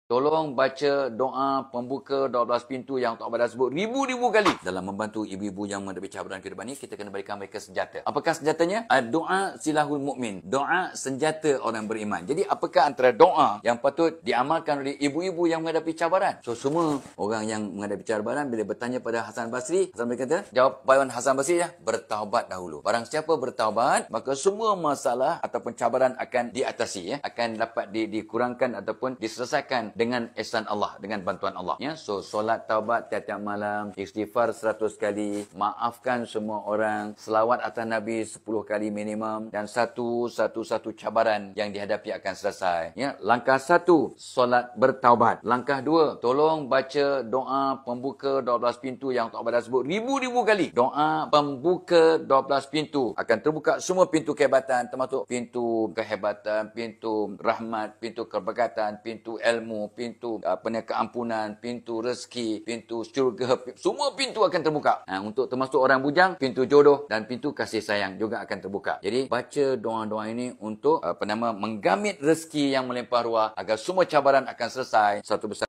Tolong baca doa pembuka 12 pintu yang Tok Abah dah sebut ribu-ribu kali. Dalam membantu ibu-ibu yang menghadapi cabaran kehidupan ini, kita kena berikan mereka senjata. Apakah senjatanya? Doa silahul mukmin. Doa senjata orang beriman. Jadi apakah antara doa yang patut diamalkan oleh ibu-ibu yang menghadapi cabaran? So semua orang yang menghadapi cabaran bila bertanya pada Hasan Basri, Hasan Basri kata, jawapan Hasan Basri ya, bertaubat dahulu. Barang siapa bertaubat, maka semua masalah ataupun cabaran akan diatasi ya, akan dapat dikurangkan ataupun diselesaikan dengan ihsan Allah, dengan bantuan Allah ya. So solat taubat tiap-tiap malam, istighfar 100 kali, maafkan semua orang, selawat atas Nabi 10 kali minimum, dan satu cabaran yang dihadapi akan selesai ya. Langkah 1, solat bertaubat. Langkah 2, tolong baca doa pembuka 12 pintu yang Tok Abah dah sebut ribu-ribu kali. Doa pembuka 12 pintu, akan terbuka semua pintu kehebatan, termasuk pintu kehebatan, pintu rahmat, pintu keberkatan, pintu ilmu, pintu keampunan, pintu rezeki, pintu syurga, semua pintu akan terbuka. Untuk termasuk orang bujang, pintu jodoh dan pintu kasih sayang juga akan terbuka. Jadi baca doa-doa ini untuk menggamit rezeki yang melimpah ruah agar semua cabaran akan selesai. Satu besar